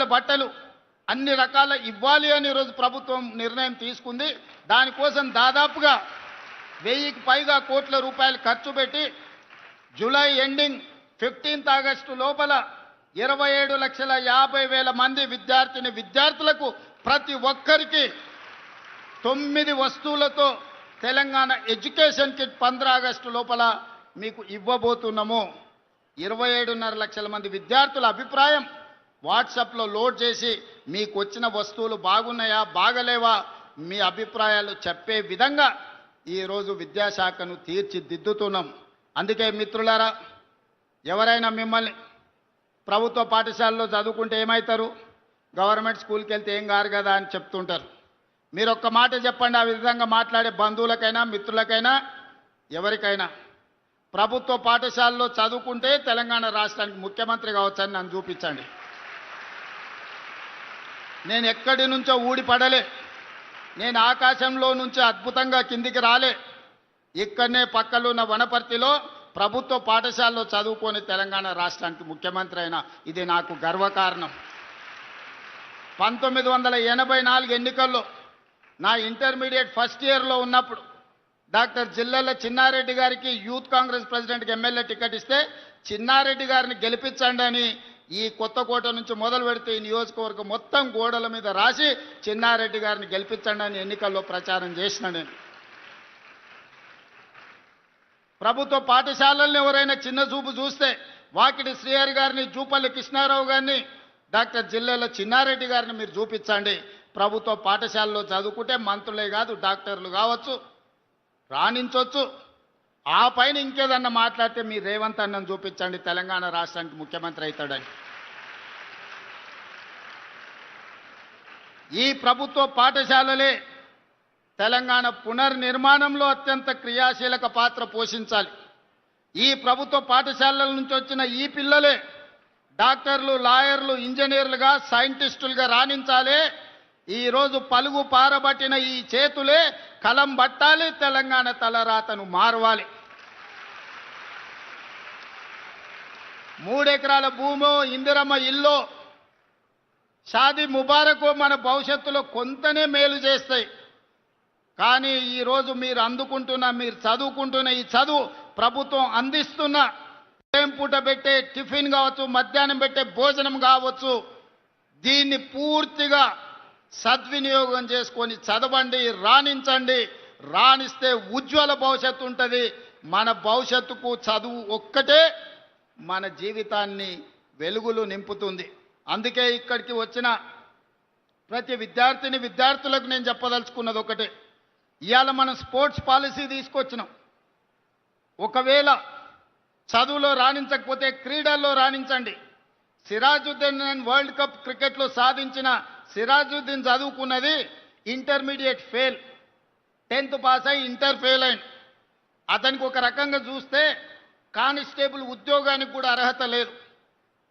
రకాల బట్టలు అన్ని రకాల ఇవ్వాలి అని ఈరోజు ప్రభుత్వం నిర్ణయం తీసుకుంది. దానికోసం దాదాపుగా 1000కి పైగా కోట్ల రూపాయలు ఖర్చు పెట్టి జూలై ఎండింగ్ 15th ఆగస్టు లోపల 27,50,000 మంది విద్యార్థులకు ప్రతి ఒక్కరికి 9 వస్తువులతో తెలంగాణ ఎడ్యుకేషన్ కిట్ 15 ఆగస్టు లోపల మీకు ఇవ్వబోతున్నాము. 27.5 లక్షల మంది విద్యార్థుల అభిప్రాయం వాట్సాప్లో లోడ్ చేసి మీకు వచ్చిన వస్తువులు బాగున్నాయా బాగలేవా మీ అభిప్రాయాలు చెప్పే విధంగా ఈరోజు విద్యాశాఖను తీర్చిదిద్దుతున్నాం. అందుకే మిత్రులారా, ఎవరైనా మిమ్మల్ని ప్రభుత్వ పాఠశాలలో చదువుకుంటే ఏమవుతారు, గవర్నమెంట్ స్కూల్కి వెళ్తే ఏం కారు కదా అని చెప్తుంటారు. మీరు ఒక్క మాట చెప్పండి, ఆ విధంగా మాట్లాడే బంధువులకైనా మిత్రులకైనా ఎవరికైనా, ప్రభుత్వ పాఠశాలలో చదువుకుంటే తెలంగాణ రాష్ట్రానికి ముఖ్యమంత్రి కావచ్చని నన్ను చూపించండి. నేను ఎక్కడి నుంచో ఊడిపడలే, నేను ఆకాశంలో నుంచి అద్భుతంగా కిందికి రాలే. ఇక్కడనే పక్కలో ఉన్న వనపర్తిలో ప్రభుత్వ పాఠశాలలో చదువుకొని తెలంగాణ రాష్ట్రానికి ముఖ్యమంత్రి అయినా ఇది నాకు గర్వకారణం. 1984 ఎన్నికల్లో నా ఇంటర్మీడియట్ ఫస్ట్ ఇయర్లో ఉన్నప్పుడు డాక్టర్ జిల్లెల చిన్నారెడ్డి గారికి యూత్ కాంగ్రెస్ ప్రెసిడెంట్కి ఎమ్మెల్యే టికెట్ ఇస్తే చిన్నారెడ్డి గారిని గెలిపించండి అని ఈ కొత్తకోట నుంచి మొదలు పెడితే ఈ నియోజకవర్గం మొత్తం గోడల మీద రాసి చిన్నారెడ్డి గారిని గెలిపించండి అని ఎన్నికల్లో ప్రచారం చేసిన నేను. ప్రభుత్వ పాఠశాలల్ని ఎవరైనా చిన్న చూపు చూస్తే వాకిటి శ్రీహరి గారిని, జూపల్లి కృష్ణారావు గారిని, డాక్టర్ జిల్లెల చిన్నారెడ్డి గారిని మీరు చూపించండి. ప్రభుత్వ పాఠశాలలో చదువుకుంటే మంత్రులే కాదు డాక్టర్లు కావచ్చు, రాణించవచ్చు. ఆ పైన ఇంకేదన్నా మాట్లాడితే మీ రేవంత్ అన్నను చూపించండి, తెలంగాణ రాష్ట్రానికి ముఖ్యమంత్రి అవుతాడని. ఈ ప్రభుత్వ పాఠశాలలే తెలంగాణ పునర్నిర్మాణంలో అత్యంత క్రియాశీలక పాత్ర పోషించాలి. ఈ ప్రభుత్వ పాఠశాలల నుంచి వచ్చిన ఈ పిల్లలే డాక్టర్లు, లాయర్లు, ఇంజనీర్లుగా, సైంటిస్టులుగా రాణించాలి. ఈరోజు పలుగు పారబట్టిన ఈ చేతులే కలం బట్టాలి, తెలంగాణ తలరాతను మార్వాలి. 3 ఎకరాల భూమో, ఇందిరమ్మ ఇల్లో, షాదీ ముబారకో మన భవిష్యత్తులో కొంతనే మేలు చేస్తాయి. కానీ ఈరోజు మీరు చదువుకుంటున్న ఈ చదువు, ప్రభుత్వం అందిస్తున్న ఉదయం పూట పెట్టే టిఫిన్ కావచ్చు, మధ్యాహ్నం పెట్టే భోజనం కావచ్చు, దీన్ని పూర్తిగా సద్వినియోగం చేసుకొని చదవండి, రాణించండి. రాణిస్తే ఉజ్వల భవిష్యత్తు ఉంటుంది. మన భవిష్యత్తుకు చదువు ఒక్కటే మన జీవితాన్ని వెలుగులు నింపుతుంది. అందుకే ఇక్కడికి వచ్చిన ప్రతి విద్యార్థులకు నేను చెప్పదలుచుకున్నది ఒకటే. ఇవాళ మనం స్పోర్ట్స్ పాలసీ తీసుకొచ్చినాం. ఒకవేళ చదువులో రాణించకపోతే క్రీడల్లో రాణించండి. సిరాజుద్దీన్ వరల్డ్ కప్ క్రికెట్లో సాధించిన సిరాజుద్దీన్ చదువుకున్నది ఇంటర్మీడియట్ ఫెయిల్, 10th పాస్ అయి ఇంటర్ ఫెయిల్ అయింది. అతనికి ఒక రకంగా చూస్తే కానిస్టేబుల్ ఉద్యోగానికి కూడా అర్హత లేదు.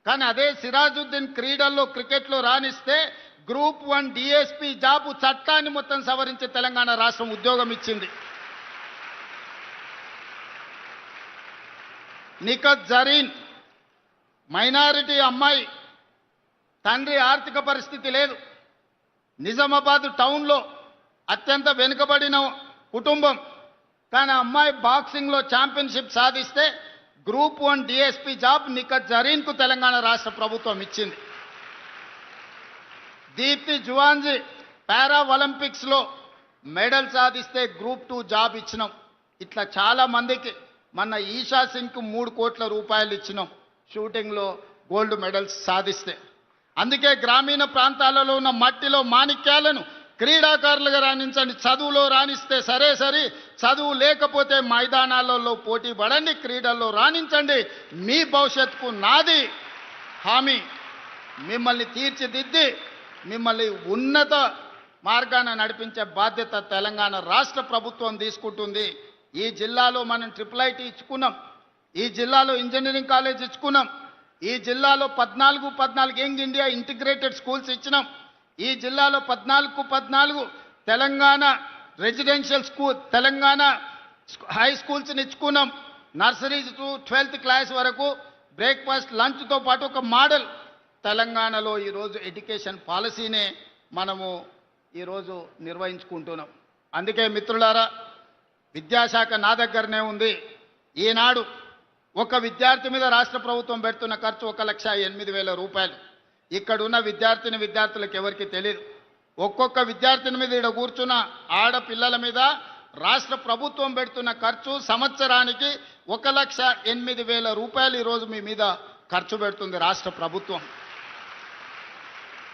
కానీ అదే సిరాజుద్దీన్ క్రికెట్లో రాణిస్తే గ్రూప్ 1 DSP జాబు చట్టాన్ని మొత్తం సవరించి తెలంగాణ రాష్ట్రం ఉద్యోగం ఇచ్చింది. నిఖత్ జరీన్ మైనారిటీ అమ్మాయి, తండ్రి ఆర్థిక పరిస్థితి లేదు, నిజామాబాద్ టౌన్లో అత్యంత వెనుకబడిన కుటుంబం. కానీ అమ్మాయి బాక్సింగ్లో ఛాంపియన్షిప్ సాధిస్తే గ్రూప్ 1 DSP జాబ్ నిఖత్ జరీన్కు తెలంగాణ రాష్ట్ర ప్రభుత్వం ఇచ్చింది. దీప్తి జువాన్జీ పారా ఒలింపిక్స్లో మెడల్ సాధిస్తే గ్రూప్ 2 జాబ్ ఇచ్చినాం. ఇట్లా చాలా మందికి, మొన్న ఈషా సింగ్కు 3 కోట్ల రూపాయలు ఇచ్చినాం షూటింగ్లో గోల్డ్ మెడల్స్ సాధిస్తే. అందుకే గ్రామీణ ప్రాంతాలలో ఉన్న మట్టిలో మాణిక్యాలను క్రీడాకారులుగా రాణించండి. చదువులో రాణిస్తే సరే, చదువు లేకపోతే మైదానాలలో పోటీ పడండి, క్రీడల్లో రాణించండి. మీ భవిష్యత్తుకు నాది హామీ. మిమ్మల్ని తీర్చిదిద్ది మిమ్మల్ని ఉన్నత మార్గాన నడిపించే బాధ్యత తెలంగాణ రాష్ట్ర ప్రభుత్వం తీసుకుంటుంది. ఈ జిల్లాలో మనం IIIT ఇచ్చుకున్నాం, ఈ జిల్లాలో ఇంజనీరింగ్ కాలేజ్ ఇచ్చుకున్నాం, ఈ జిల్లాలో 14 యంగ్ ఇండియా ఇంటిగ్రేటెడ్ స్కూల్స్ ఇచ్చినాం, ఈ జిల్లాలో 14 Telangana residential school, Telangana high స్కూల్స్ని ఇచ్చుకున్నాం. నర్సరీ టు 12th క్లాస్ వరకు బ్రేక్ఫాస్ట్ లంచ్తో పాటు ఒక మోడల్ తెలంగాణలో ఈరోజు ఎడ్యుకేషన్ పాలసీనే మనము ఈరోజు నిర్వహించుకుంటున్నాం. అందుకే మిత్రులారా, విద్యాశాఖ నా దగ్గరనే ఉంది. ఈనాడు ఒక విద్యార్థి మీద రాష్ట్ర ప్రభుత్వం పెడుతున్న ఖర్చు 1,08,000 రూపాయలు. ఇక్కడున్న విద్యార్థులకు ఎవరికి తెలియదు. ఒక్కొక్క విద్యార్థిని మీద ఇక్కడ కూర్చున్న ఆడపిల్లల మీద రాష్ట్ర ప్రభుత్వం పెడుతున్న ఖర్చు సంవత్సరానికి 1,08,000 రూపాయలు ఈరోజు మీ మీద ఖర్చు పెడుతుంది రాష్ట్ర ప్రభుత్వం.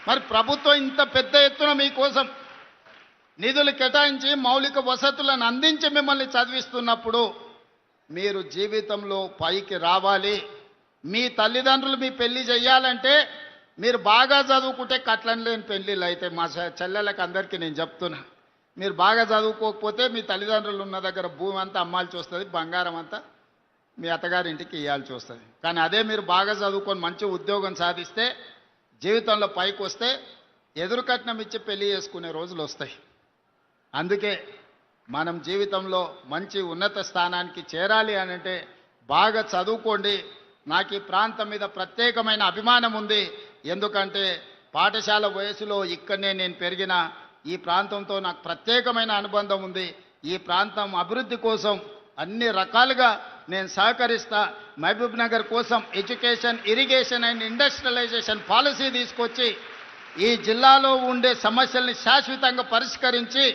మరి ప్రభుత్వం ఇంత పెద్ద ఎత్తున మీకోసం నిధులు కేటాయించి మౌలిక వసతులను అందించి మిమ్మల్ని చదివిస్తున్నప్పుడు మీరు జీవితంలో పైకి రావాలి. మీ తల్లిదండ్రులు మీ పెళ్లి చేయాలంటే మీరు బాగా చదువుకుంటే కట్లం లేని పెళ్లిళ్ళు అయితే మా చెల్లెళ్ళకి అందరికీ నేను చెప్తున్నా. మీరు బాగా చదువుకోకపోతే మీ తల్లిదండ్రులు ఉన్న దగ్గర భూమి అంతా అమ్మాల్సి వస్తుంది, బంగారం అంతా మీ అత్తగారింటికి ఇవ్వాల్సి వస్తుంది. కానీ అదే మీరు బాగా చదువుకొని మంచి ఉద్యోగం సాధిస్తే జీవితంలో పైకి వస్తే ఎదురు కట్నం ఇచ్చి పెళ్లి చేసుకునే రోజులు వస్తాయి. అందుకే మనం జీవితంలో మంచి ఉన్నత స్థానానికి చేరాలి అనంటే బాగా చదువుకోండి. నాకు ఈ ప్రాంతం మీద ప్రత్యేకమైన అభిమానం ఉంది. ఎందుకంటే పాఠశాల వయసులో ఇక్కడనే నేను పెరిగిన ఈ ప్రాంతంతో నాకు ప్రత్యేకమైన అనుబంధం ఉంది. ఈ ప్రాంతం అభివృద్ధి కోసం అన్ని రకాలుగా నేను సహకరిస్తా. మహబూబ్ నగర్ కోసం education, irrigation and industrialisation policy తీసుకొచ్చి ఈ జిల్లాలో ఉండే సమస్యల్ని శాశ్వతంగా పరిష్కరించి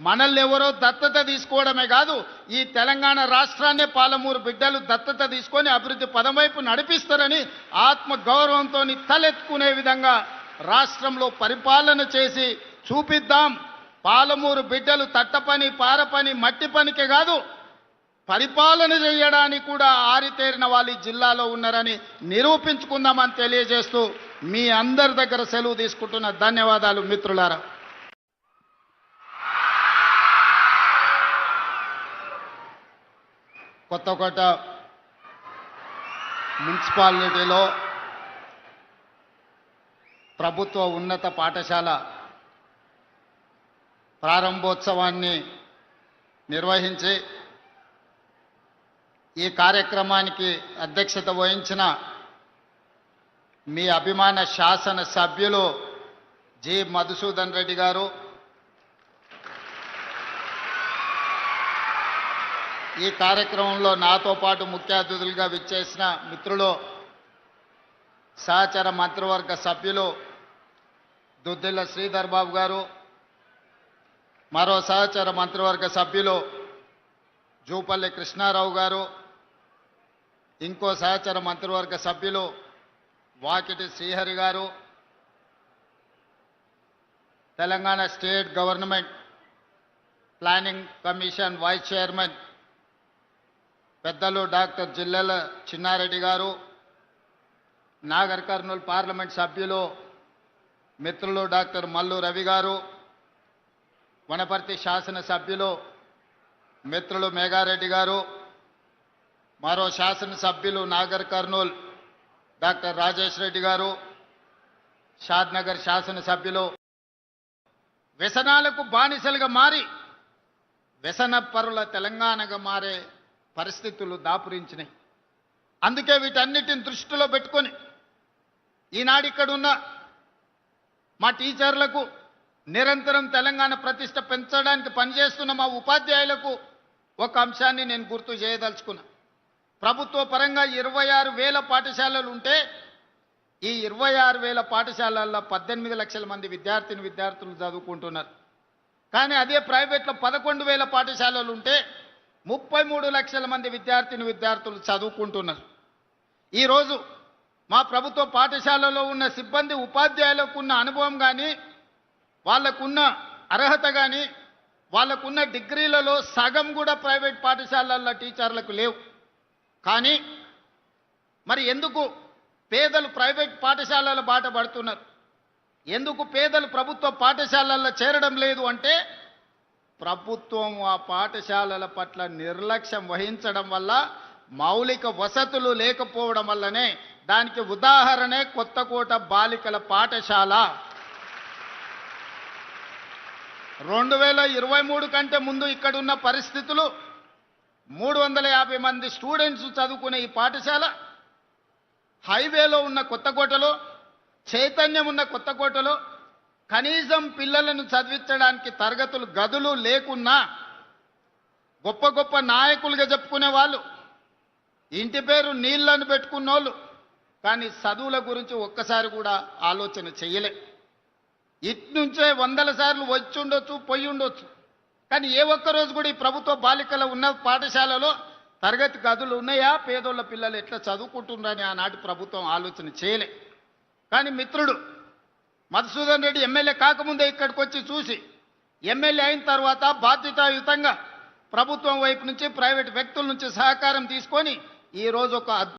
మనల్ని ఎవరో దత్తత తీసుకోవడమే కాదు, ఈ తెలంగాణ రాష్ట్రాన్నే పాలమూరు బిడ్డలు దత్తత తీసుకొని అభివృద్ధి పదం వైపు నడిపిస్తారని ఆత్మ గౌరవంతో తలెత్తుకునే విధంగా రాష్ట్రంలో పరిపాలన చేసి చూపిద్దాం. పాలమూరు బిడ్డలు తట్టపని, పారపని, మట్టి పనికే కాదు పరిపాలన చేయడానికి కూడా ఆరితేరిన వాళ్ళు ఈ జిల్లాలో ఉన్నారని నిరూపించుకుందామని తెలియజేస్తూ మీ అందరి దగ్గర సెలవు తీసుకుంటున్న ధన్యవాదాలు మిత్రులారా. కొత్తకోట మున్సిపాలిటీలో ప్రభుత్వ ఉన్నత పాఠశాల ప్రారంభోత్సవాన్ని నిర్వహించి ఈ కార్యక్రమానికి అధ్యక్షత వహించిన మీ అభిమాన శాసన సభ్యులు జి మధుసూదన్ రెడ్డి గారు, ఈ కార్యక్రమంలో నాతో పాటు ముఖ్య అతిథులుగా విచ్చేసిన మిత్రులు సహచర మంత్రివర్గ సభ్యులు దుద్దిల్ల శ్రీధర్ బాబు గారు, మరో సహచర మంత్రివర్గ సభ్యులు జూపల్లి కృష్ణారావు గారు, ఇంకో సహచర మంత్రివర్గ సభ్యులు వాకిటి శ్రీహరి గారు, Telangana state government planning commission vice chairman పెద్దలు డాక్టర్ జిల్లెల చిన్నారెడ్డి గారు, నాగర్ కర్నూలు పార్లమెంట్ సభ్యులు మిత్రులు డాక్టర్ మల్లు రవి గారు, వనపర్తి శాసనసభ్యులు మిత్రులు మేఘారెడ్డి గారు, మరో శాసనసభ్యులు నాగర్ కర్నూలు డాక్టర్ రాజేష్ రెడ్డి గారు, షాద్నగర్ శాసనసభ్యులు వ్యసనాలకు బానిసలుగా మారి వ్యసన పరుల తెలంగాణగా మారే పరిస్థితులు దాపురించినాయి. అందుకే వీటన్నిటిని దృష్టిలో పెట్టుకొని ఈనాడు ఇక్కడున్న మా టీచర్లకు, నిరంతరం తెలంగాణ ప్రతిష్ట పెంచడానికి పనిచేస్తున్న మా ఉపాధ్యాయులకు ఒక అంశాన్ని నేను గుర్తు చేయదలుచుకున్నా. ప్రభుత్వ పరంగా 26,000 పాఠశాలలు ఉంటే ఈ 26,000 పాఠశాలల్లో 18 లక్షల మంది విద్యార్థులు చదువుకుంటున్నారు. కానీ అదే ప్రైవేట్లో 11,000 పాఠశాలలు ఉంటే 33 లక్షల మంది విద్యార్థులు చదువుకుంటున్నారు. ఈరోజు మా ప్రభుత్వ పాఠశాలలో ఉన్న సిబ్బంది, ఉపాధ్యాయులకు ఉన్న అనుభవం కానీ, వాళ్ళకున్న అర్హత కానీ, వాళ్ళకున్న డిగ్రీలలో సగం కూడా ప్రైవేట్ పాఠశాలల్లో టీచర్లకు లేవు. కానీ మరి ఎందుకు పేదలు ప్రైవేట్ పాఠశాలల బాట పడుతున్నారు? ఎందుకు పేదలు ప్రభుత్వ పాఠశాలల్లో చేరడం లేదు అంటే ప్రభుత్వం ఆ పాఠశాలల పట్ల నిర్లక్ష్యం వహించడం వల్ల, మౌలిక వసతులు లేకపోవడం వల్లనే. దానికి ఉదాహరణే కొత్తకోట బాలికల పాఠశాల. 2023 కంటే ముందు ఇక్కడున్న పరిస్థితులు 350 మంది స్టూడెంట్స్ చదువుకునే ఈ పాఠశాల హైవేలో ఉన్న కొత్తకోటలో చైతన్యం ఉన్న కొత్తకోటలో కనీసం పిల్లలను చదివించడానికి తరగతులు గదులు లేకున్నా గొప్ప గొప్ప నాయకులుగా చెప్పుకునే వాళ్ళు, ఇంటి పేరు నీళ్ళని పెట్టుకున్నోళ్ళు, కానీ చదువుల గురించి ఒక్కసారి కూడా ఆలోచన చెయ్యలే. ఇట్నుంచే వందల సార్లు వచ్చి ఉండొచ్చు, పోయి ఉండొచ్చు, కానీ ఏ ఒక్క రోజు కూడా ఈ ప్రభుత్వ బాలికల ఉన్న పాఠశాలలో తరగతి గదులు ఉన్నాయా, పేదోళ్ళ పిల్లలు ఎట్లా చదువుకుంటున్నారని ఆనాటి ప్రభుత్వం ఆలోచన చేయలే. కానీ మిత్రుడు మధుసూదన్ రెడ్డి ఎమ్మెల్యే కాకముందే ఇక్కడికి వచ్చి చూసి, ఎమ్మెల్యే అయిన తర్వాత బాధ్యతాయుతంగా ప్రభుత్వం వైపు నుంచి ప్రైవేట్ వ్యక్తుల నుంచి సహకారం తీసుకొని ఈరోజు ఒక